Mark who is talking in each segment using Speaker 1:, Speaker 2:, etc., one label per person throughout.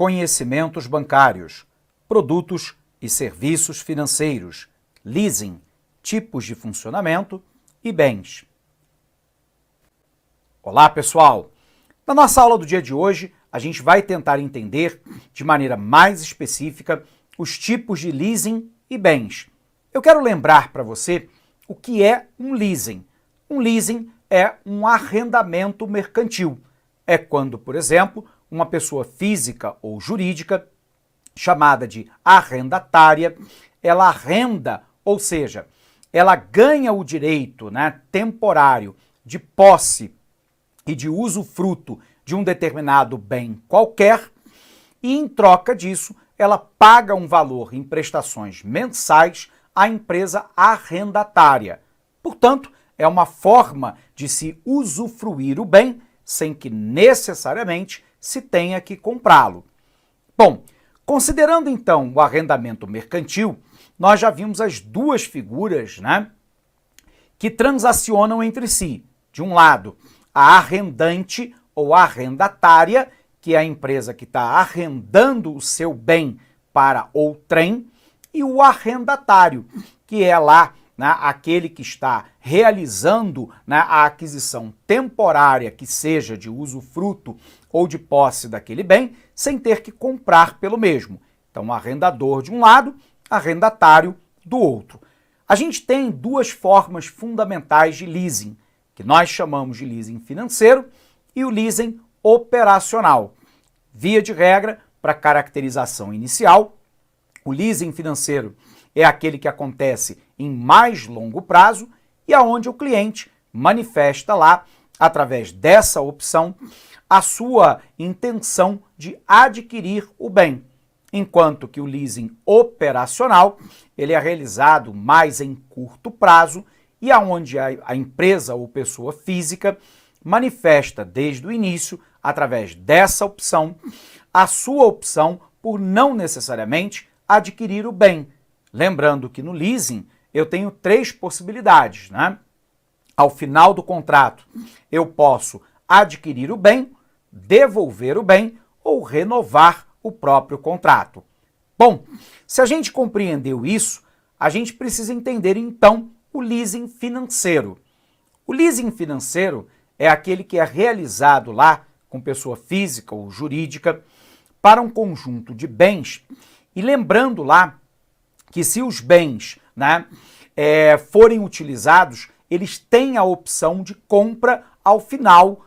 Speaker 1: conhecimentos bancários, produtos e serviços financeiros, leasing, tipos de funcionamento e bens. Olá, pessoal! Na nossa aula do dia de hoje, a gente vai tentar entender de maneira mais específica os tipos de leasing e bens. Eu quero lembrar para você o que é um leasing. Um leasing é um arrendamento mercantil. É quando, por exemplo, uma pessoa física ou jurídica, chamada de arrendatária, ela arrenda, ou seja, ela ganha o direito, temporário de posse e de usufruto de um determinado bem qualquer e, em troca disso, ela paga um valor em prestações mensais à empresa arrendatária. Portanto, é uma forma de se usufruir o bem sem que necessariamente se tenha que comprá-lo. Bom, considerando então o arrendamento mercantil, nós já vimos as duas figuras, que transacionam entre si. De um lado, a arrendante ou arrendatária, que é a empresa que está arrendando o seu bem para outrem, e o arrendatário, que é lá aquele que está realizando a aquisição temporária, que seja de usufruto ou de posse daquele bem, sem ter que comprar pelo mesmo. Então, arrendador de um lado, arrendatário do outro. A gente tem duas formas fundamentais de leasing, que nós chamamos de leasing financeiro e o leasing operacional. Via de regra, para caracterização inicial, o leasing financeiro é aquele que acontece em mais longo prazo e aonde o cliente manifesta lá, através dessa opção, a sua intenção de adquirir o bem, enquanto que o leasing operacional ele é realizado mais em curto prazo e aonde a empresa ou pessoa física manifesta desde o início, através dessa opção, a sua opção por não necessariamente adquirir o bem. Lembrando que no leasing eu tenho três possibilidades, Ao final do contrato, eu posso adquirir o bem, devolver o bem ou renovar o próprio contrato. Bom, se a gente compreendeu isso, a gente precisa entender então o leasing financeiro. O leasing financeiro é aquele que é realizado lá com pessoa física ou jurídica para um conjunto de bens e lembrando lá que se os bens forem utilizados, eles têm a opção de compra ao final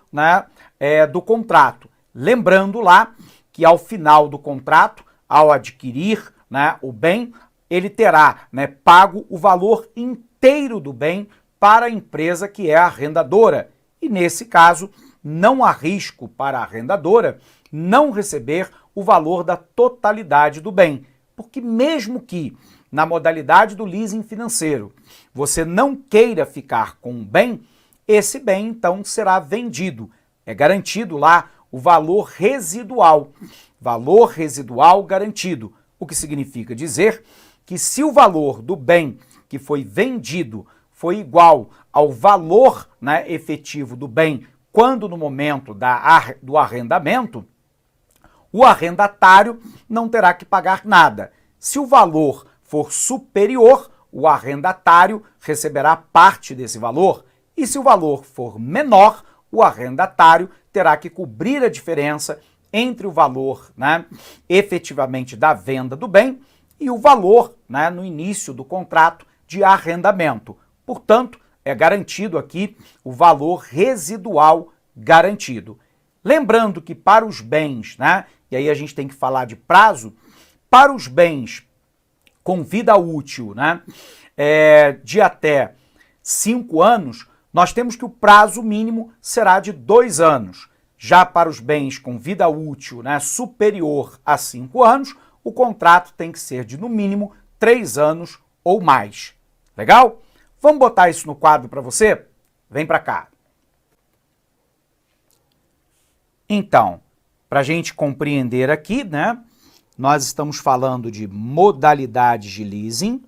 Speaker 1: do contrato. Lembrando lá que ao final do contrato, ao adquirir o bem, ele terá pago o valor inteiro do bem para a empresa que é a arrendadora. E nesse caso, não há risco para a arrendadora não receber o valor da totalidade do bem. Porque mesmo que na modalidade do leasing financeiro você não queira ficar com o bem, esse bem então será vendido. É garantido lá o valor residual garantido, o que significa dizer que se o valor do bem que foi vendido foi igual ao valor efetivo do bem quando no momento do arrendamento, o arrendatário não terá que pagar nada. Se o valor for superior, o arrendatário receberá parte desse valor, e se o valor for menor, o arrendatário terá que cobrir a diferença entre o valor efetivamente da venda do bem e o valor no início do contrato de arrendamento. Portanto, é garantido aqui o valor residual garantido. Lembrando que para os bens, e aí a gente tem que falar de prazo, para os bens com vida útil de até 5 anos, nós temos que o prazo mínimo será de 2 anos. Já para os bens com vida útil superior a 5 anos, o contrato tem que ser de no mínimo 3 anos ou mais. Legal? Vamos botar isso no quadro para você? Vem para cá. Então, para a gente compreender aqui, nós estamos falando de modalidades de leasing.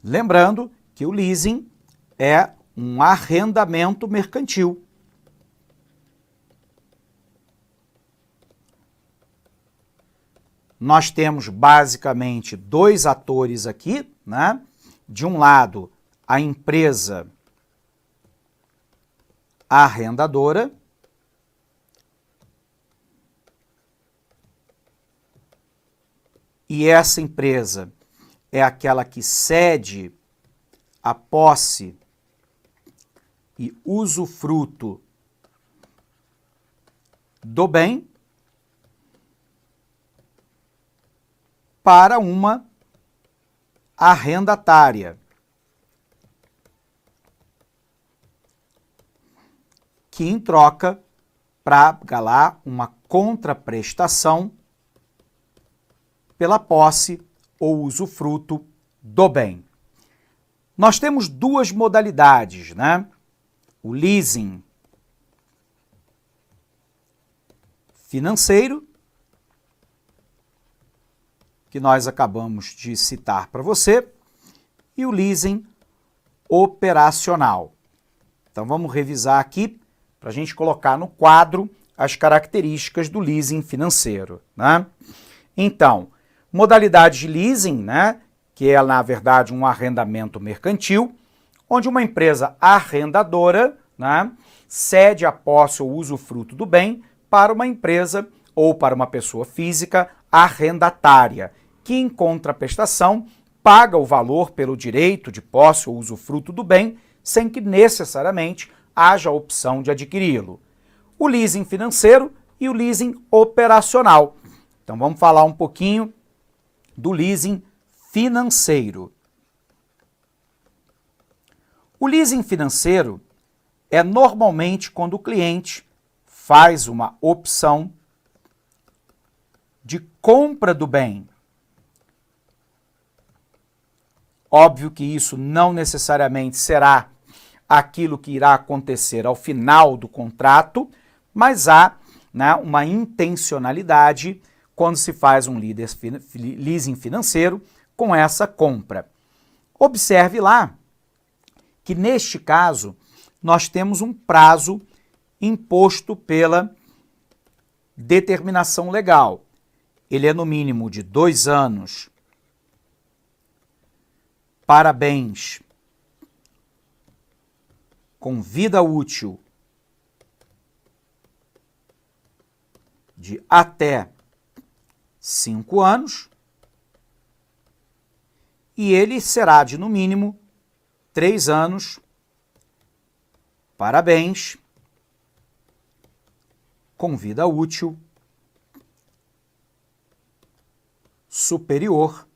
Speaker 1: Lembrando que Porque o leasing é um arrendamento mercantil. Nós temos basicamente dois atores aqui, né? De um lado, a empresa arrendadora, e essa empresa é aquela que cede a posse e usufruto do bem para uma arrendatária, que em troca paga lá uma contraprestação pela posse ou usufruto do bem. Nós temos duas modalidades, né? O leasing financeiro, que nós acabamos de citar para você, e o leasing operacional. Então vamos revisar aqui para a gente colocar no quadro as características do leasing financeiro, né? Então, modalidade de leasing, né, que é na verdade um arrendamento mercantil, onde uma empresa arrendadora, né, cede a posse ou usufruto do bem para uma empresa ou para uma pessoa física arrendatária, que em contraprestação paga o valor pelo direito de posse ou usufruto do bem, sem que necessariamente haja a opção de adquiri-lo. O leasing financeiro e o leasing operacional. Então vamos falar um pouquinho do leasing financeiro. O leasing financeiro é normalmente quando o cliente faz uma opção de compra do bem. Óbvio que isso não necessariamente será aquilo que irá acontecer ao final do contrato, mas há, né, uma intencionalidade quando se faz um leasing financeiro com essa compra. Observe lá que, neste caso, nós temos um prazo imposto pela determinação legal. Ele é no mínimo de 2 anos para bens com vida útil de até 5 anos, e ele será de, no mínimo, 3 anos para bens com vida útil superior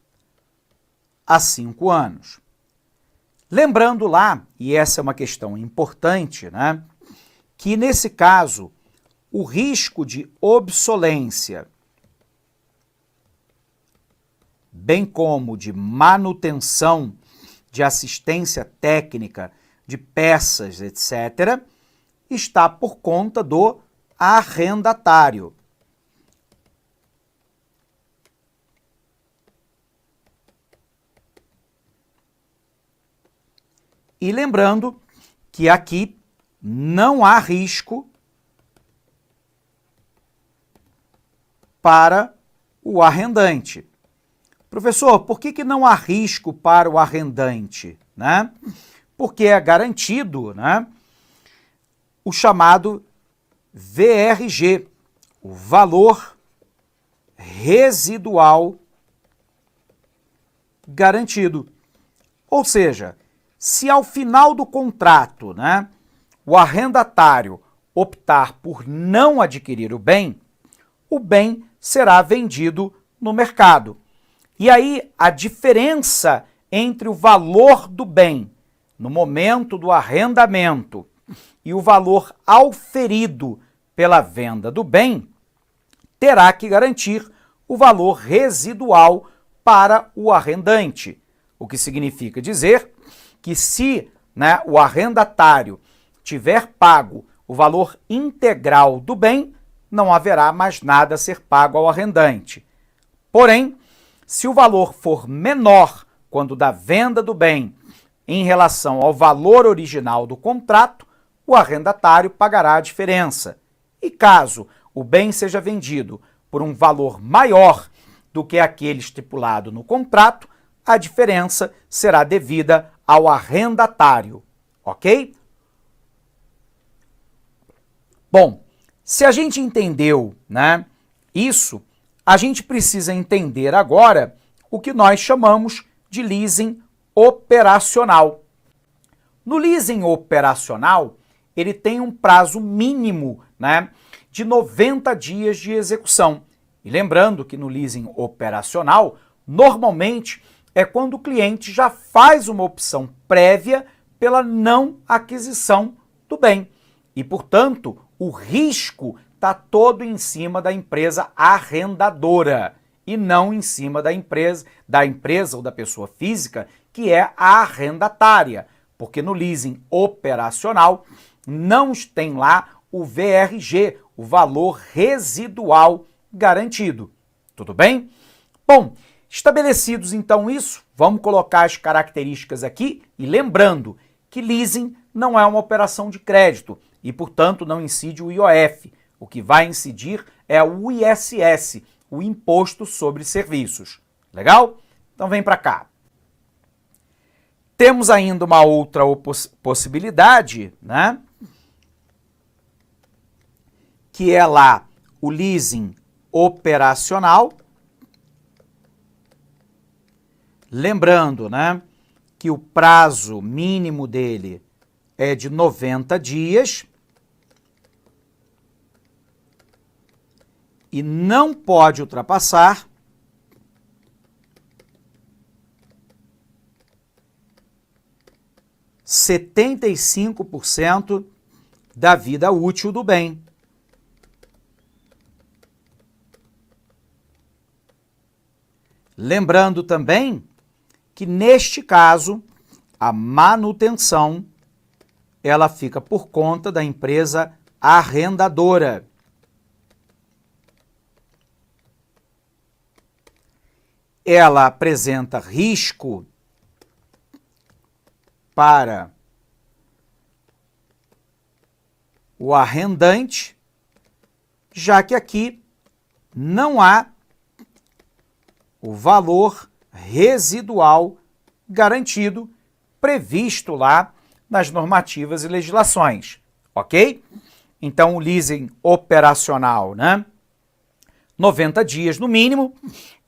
Speaker 1: a 5 anos. Lembrando lá, e essa é uma questão importante, né, que nesse caso o risco de obsolência, bem como de manutenção, de assistência técnica, de peças, etc., está por conta do arrendatário. E lembrando que aqui não há risco para o arrendante. Professor, por que não há risco para o arrendante, né? Porque é garantido, né, o chamado VRG, o valor residual garantido. Ou seja, se ao final do contrato, né, o arrendatário optar por não adquirir o bem será vendido no mercado. E aí a diferença entre o valor do bem no momento do arrendamento e o valor auferido pela venda do bem terá que garantir o valor residual para o arrendante, o que significa dizer que se, né, o arrendatário tiver pago o valor integral do bem, não haverá mais nada a ser pago ao arrendante. Porém, se o valor for menor quando da venda do bem em relação ao valor original do contrato, o arrendatário pagará a diferença. E caso o bem seja vendido por um valor maior do que aquele estipulado no contrato, a diferença será devida ao arrendatário, ok? Bom, se a gente entendeu, né, isso, a gente precisa entender agora o que nós chamamos de leasing operacional. No leasing operacional, ele tem um prazo mínimo, né, de 90 dias de execução. E lembrando que no leasing operacional, normalmente é quando o cliente já faz uma opção prévia pela não aquisição do bem. E, portanto, o risco está todo em cima da empresa arrendadora e não em cima da empresa ou da pessoa física que é a arrendatária, porque no leasing operacional não tem lá o VRG, o valor residual garantido. Tudo bem? Bom, estabelecidos então isso, vamos colocar as características aqui e lembrando que leasing não é uma operação de crédito e, portanto, não incide o IOF. O que vai incidir é o ISS, o Imposto sobre Serviços. Legal? Então vem para cá. Temos ainda uma outra possibilidade, né? Que é lá o leasing operacional. Lembrando, né, que o prazo mínimo dele é de 90 dias e não pode ultrapassar 75% da vida útil do bem. Lembrando também que, neste caso, a manutenção ela fica por conta da empresa arrendadora. Ela apresenta risco para o arrendante, já que aqui não há o valor residual garantido previsto lá nas normativas e legislações, ok? Então, o leasing operacional, né? 90 dias no mínimo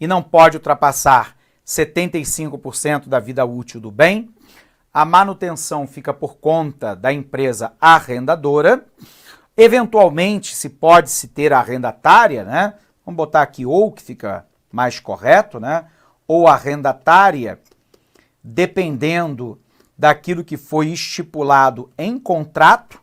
Speaker 1: e não pode ultrapassar 75% da vida útil do bem. A manutenção fica por conta da empresa arrendadora. Eventualmente, se pode-se ter a arrendatária, né? Vamos botar aqui ou, que fica mais correto, né? Ou arrendatária, dependendo daquilo que foi estipulado em contrato.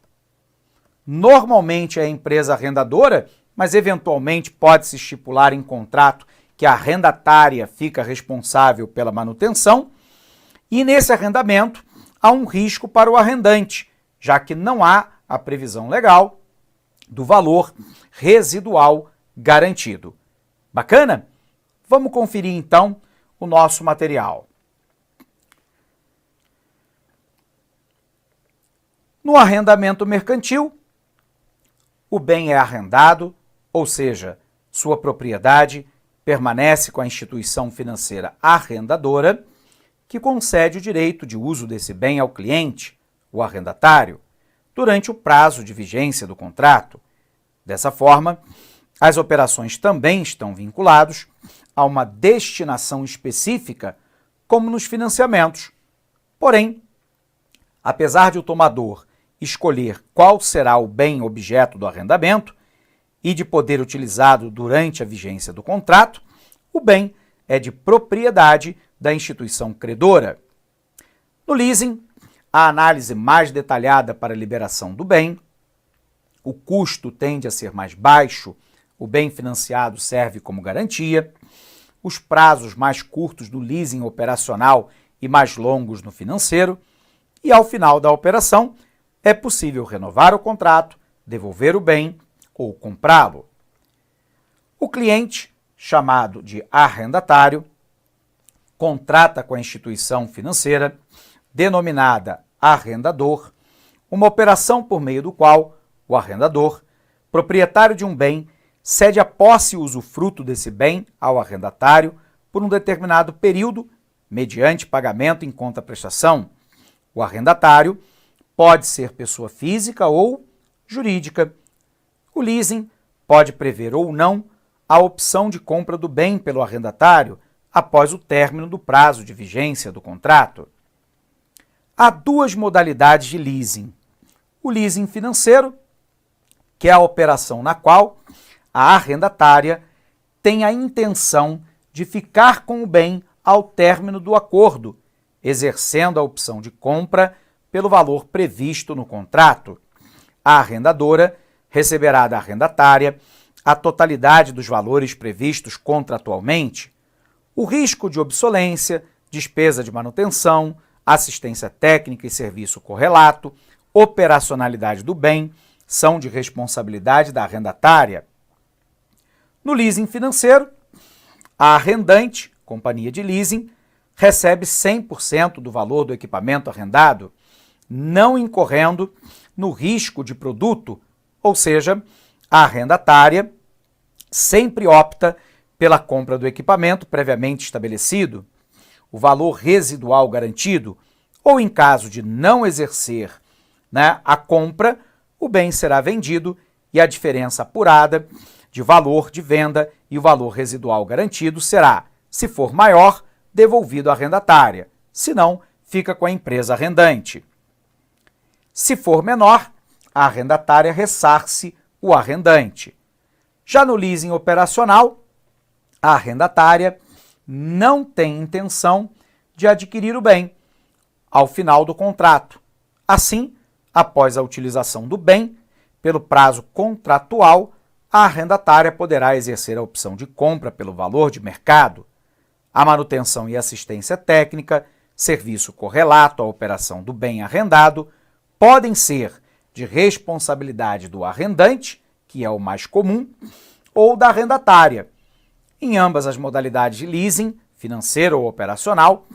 Speaker 1: Normalmente é a empresa arrendadora, mas eventualmente pode-se estipular em contrato que a arrendatária fica responsável pela manutenção. E nesse arrendamento há um risco para o arrendante, já que não há a previsão legal do valor residual garantido. Bacana? Vamos conferir então o nosso material. No arrendamento mercantil, o bem é arrendado, ou seja, sua propriedade permanece com a instituição financeira arrendadora, que concede o direito de uso desse bem ao cliente, o arrendatário, durante o prazo de vigência do contrato. Dessa forma, as operações também estão vinculadas a uma destinação específica, como nos financiamentos. Porém, apesar de o tomador escolher qual será o bem objeto do arrendamento e de poder utilizado durante a vigência do contrato, o bem é de propriedade da instituição credora. No leasing, a análise mais detalhada para a liberação do bem, o custo tende a ser mais baixo, o bem financiado serve como garantia, os prazos mais curtos do leasing operacional e mais longos no financeiro, e ao final da operação é possível renovar o contrato, devolver o bem ou comprá-lo. O cliente, chamado de arrendatário, contrata com a instituição financeira denominada arrendador, uma operação por meio do qual o arrendador, proprietário de um bem, cede a posse e usufruto desse bem ao arrendatário por um determinado período, mediante pagamento em contraprestação. O arrendatário pode ser pessoa física ou jurídica. O leasing pode prever ou não a opção de compra do bem pelo arrendatário após o término do prazo de vigência do contrato. Há duas modalidades de leasing. O leasing financeiro, que é a operação na qual a arrendatária tem a intenção de ficar com o bem ao término do acordo, exercendo a opção de compra pelo valor previsto no contrato. A arrendadora receberá da arrendatária a totalidade dos valores previstos contratualmente. O risco de obsolência, despesa de manutenção, assistência técnica e serviço correlato, operacionalidade do bem, são de responsabilidade da arrendatária. No leasing financeiro, a arrendante, companhia de leasing, recebe 100% do valor do equipamento arrendado, não incorrendo no risco de produto, ou seja, a arrendatária sempre opta pela compra do equipamento previamente estabelecido, o valor residual garantido, ou em caso de não exercer a compra, o bem será vendido e a diferença apurada de valor de venda e o valor residual garantido será, se for maior, devolvido à arrendatária, se não, fica com a empresa arrendante. Se for menor, a arrendatária ressarce o arrendante. Já no leasing operacional, a arrendatária não tem intenção de adquirir o bem ao final do contrato. Assim, após a utilização do bem, pelo prazo contratual, a arrendatária poderá exercer a opção de compra pelo valor de mercado. A manutenção e assistência técnica, serviço correlato à operação do bem arrendado, podem ser de responsabilidade do arrendante, que é o mais comum, ou da arrendatária. Em ambas as modalidades de leasing, financeiro ou operacional,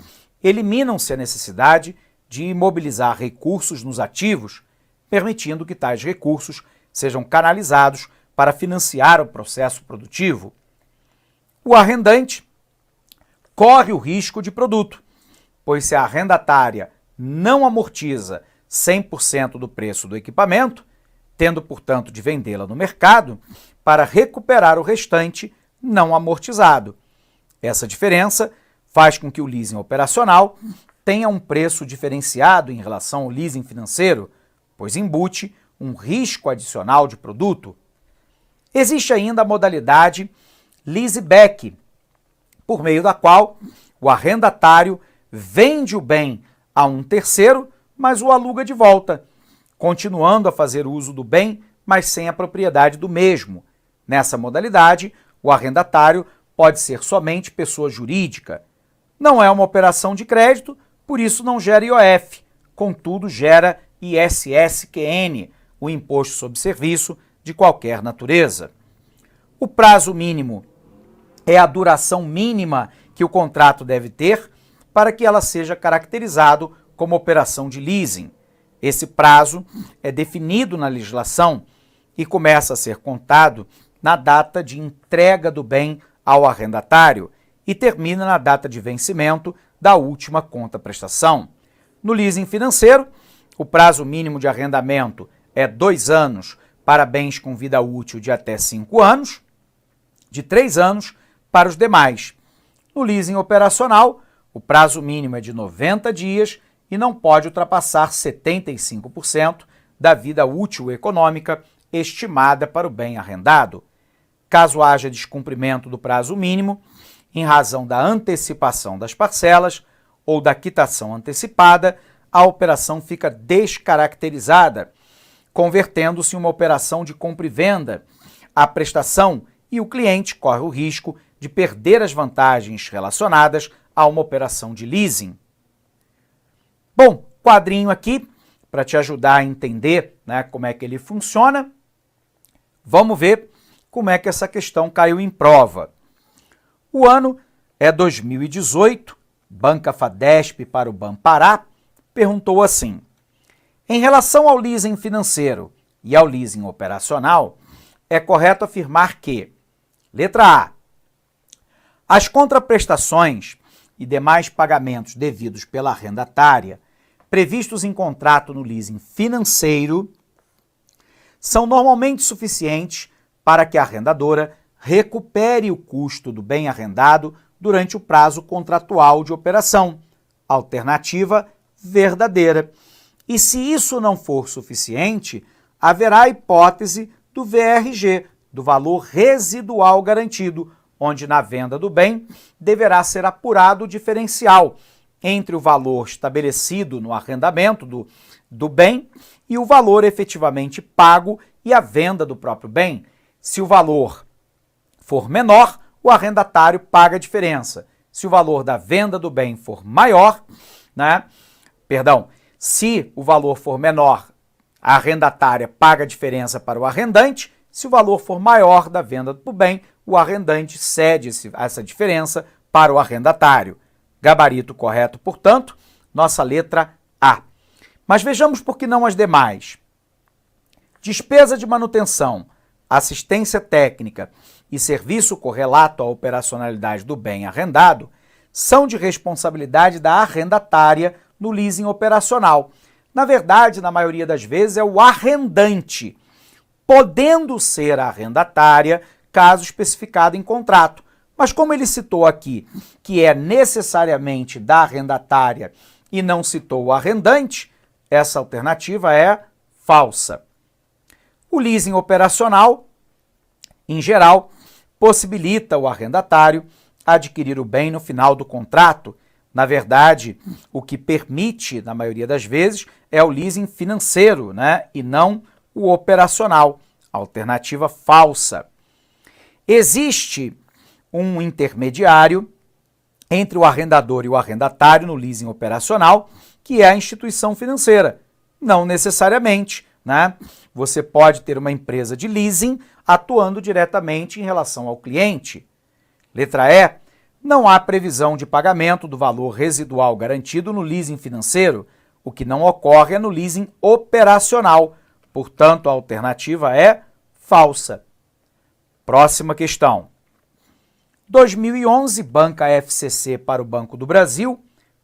Speaker 1: eliminam-se a necessidade de imobilizar recursos nos ativos, permitindo que tais recursos sejam canalizados para financiar o processo produtivo. O arrendante corre o risco de produto, pois se a arrendatária não amortiza 100% do preço do equipamento, tendo, portanto, de vendê-la no mercado para recuperar o restante não amortizado. Essa diferença faz com que o leasing operacional tenha um preço diferenciado em relação ao leasing financeiro, pois embute um risco adicional de produto. Existe ainda a modalidade leaseback, por meio da qual o arrendatário vende o bem a um terceiro, mas o aluga de volta, continuando a fazer uso do bem, mas sem a propriedade do mesmo. Nessa modalidade, o arrendatário pode ser somente pessoa jurídica. Não é uma operação de crédito, por isso não gera IOF, contudo gera ISSQN, o Imposto sobre Serviço de qualquer natureza. O prazo mínimo é a duração mínima que o contrato deve ter para que ela seja caracterizado como operação de leasing. Esse prazo é definido na legislação e começa a ser contado na data de entrega do bem ao arrendatário e termina na data de vencimento da última contraprestação. No leasing financeiro, o prazo mínimo de arrendamento é 2 anos para bens com vida útil de até 5 anos, de 3 anos para os demais. No leasing operacional, o prazo mínimo é de 90 dias e não pode ultrapassar 75% da vida útil econômica estimada para o bem arrendado. Caso haja descumprimento do prazo mínimo, em razão da antecipação das parcelas ou da quitação antecipada, a operação fica descaracterizada, convertendo-se em uma operação de compra e venda. A prestação e o cliente corre o risco de perder as vantagens relacionadas a uma operação de leasing. Bom, quadrinho aqui para te ajudar a entender, como é que ele funciona. Vamos ver como é que essa questão caiu em prova. O ano é 2018, Banca Fadesp para o Banpará, perguntou assim: em relação ao leasing financeiro e ao leasing operacional, é correto afirmar que, letra A, as contraprestações e demais pagamentos devidos pela arrendatária, previstos em contrato no leasing financeiro, são normalmente suficientes para que a arrendadora recupere o custo do bem arrendado durante o prazo contratual de operação. Alternativa verdadeira. E se isso não for suficiente, haverá a hipótese do VRG, do valor residual garantido, onde na venda do bem deverá ser apurado o diferencial entre o valor estabelecido no arrendamento do bem e o valor efetivamente pago e a venda do próprio bem. Se o valor for menor, o arrendatário paga a diferença. Se o valor da venda do bem for maior, se o valor for menor, a arrendatária paga a diferença para o arrendante. Se o valor for maior da venda do bem, o arrendante cede essa diferença para o arrendatário. Gabarito correto, portanto, nossa letra A. Mas vejamos por que não as demais. Despesa de manutenção, assistência técnica e serviço correlato à operacionalidade do bem arrendado são de responsabilidade da arrendatária no leasing operacional. Na verdade, na maioria das vezes, é o arrendante, podendo ser a arrendatária, caso especificado em contrato. Mas como ele citou aqui que é necessariamente da arrendatária e não citou o arrendante, essa alternativa é falsa. O leasing operacional, em geral, possibilita o arrendatário adquirir o bem no final do contrato. Na verdade, o que permite, na maioria das vezes, é o leasing financeiro, e não o operacional. Alternativa falsa. Existe um intermediário entre o arrendador e o arrendatário no leasing operacional, que é a instituição financeira. Não necessariamente, Você pode ter uma empresa de leasing atuando diretamente em relação ao cliente. Letra E. Não há previsão de pagamento do valor residual garantido no leasing financeiro, o que não ocorre é no leasing operacional. Portanto, a alternativa é falsa. Próxima questão. 2011, Banca FCC para o Banco do Brasil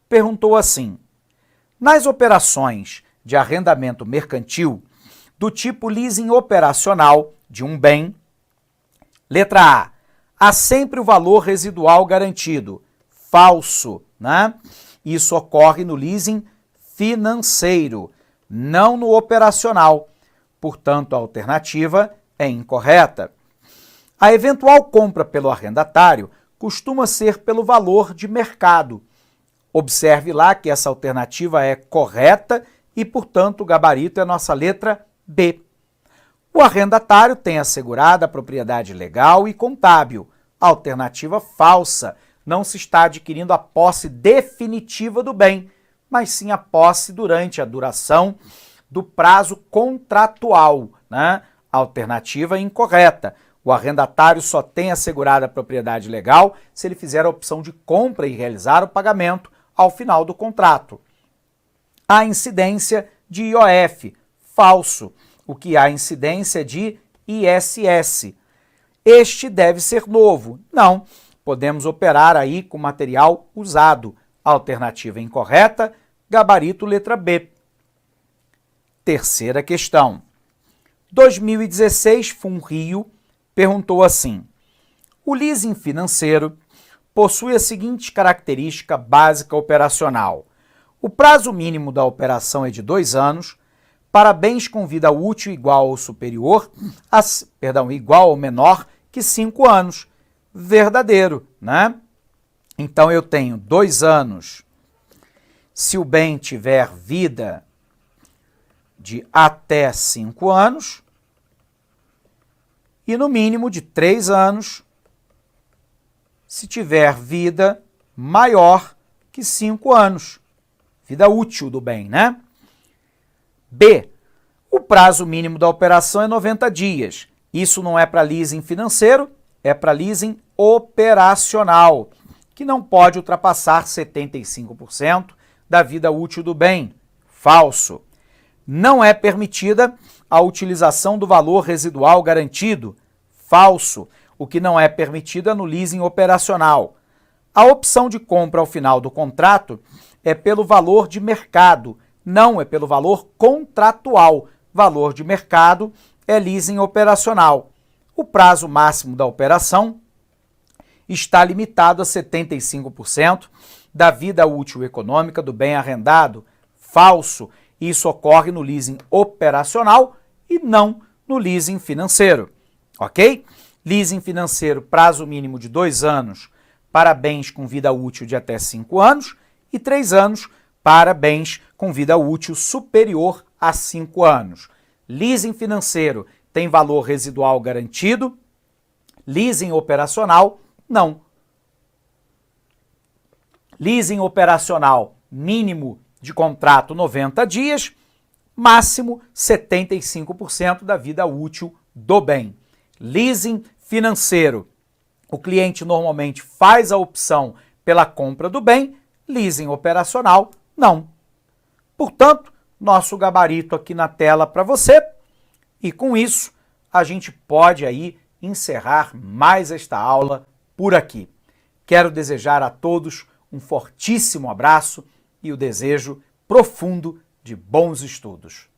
Speaker 1: perguntou assim: nas operações de arrendamento mercantil do tipo leasing operacional de um bem, letra A, há sempre o valor residual garantido. Falso, Isso ocorre no leasing financeiro, não no operacional. Portanto, a alternativa é incorreta. A eventual compra pelo arrendatário costuma ser pelo valor de mercado. Observe lá que essa alternativa é correta e, portanto, o gabarito é a nossa letra B. O arrendatário tem assegurada a propriedade legal e contábil. Alternativa falsa. Não se está adquirindo a posse definitiva do bem, mas sim a posse durante a duração do prazo contratual. Alternativa incorreta. O arrendatário só tem assegurada a propriedade legal se ele fizer a opção de compra e realizar o pagamento ao final do contrato. Há incidência de IOF. Falso. O que há incidência de ISS. Este deve ser novo. Não. Podemos operar aí com material usado. Alternativa incorreta, gabarito letra B. Terceira questão. 2016, FunRio perguntou assim: o leasing financeiro possui a seguinte característica básica operacional. O prazo mínimo da operação é de 2 anos, para bens com vida útil igual ou superior, igual ou menor que 5 anos. Verdadeiro, Então eu tenho 2 anos se o bem tiver vida de até 5 anos e no mínimo de 3 anos se tiver vida maior que 5 anos. Vida útil do bem, B. O prazo mínimo da operação é 90 dias. Isso não é para leasing financeiro, é para leasing operacional, que não pode ultrapassar 75% da vida útil do bem. Falso. Não é permitida a utilização do valor residual garantido. Falso. O que não é permitido é no leasing operacional. A opção de compra ao final do contrato é pelo valor de mercado, não é pelo valor contratual. Valor de mercado é leasing operacional. O prazo máximo da operação está limitado a 75% da vida útil econômica do bem arrendado. Falso. Isso ocorre no leasing operacional e não no leasing financeiro. Ok? Leasing financeiro, prazo mínimo de 2 anos para bens com vida útil de até 5 anos e 3 anos para bens com vida útil superior a 5 anos. Leasing financeiro tem valor residual garantido, leasing operacional, não. Leasing operacional, mínimo de contrato 90 dias, máximo 75% da vida útil do bem. Leasing financeiro, o cliente normalmente faz a opção pela compra do bem, leasing operacional, não. Portanto, nosso gabarito aqui na tela para você, e com isso a gente pode aí encerrar mais esta aula por aqui. Quero desejar a todos um fortíssimo abraço e o desejo profundo de bons estudos.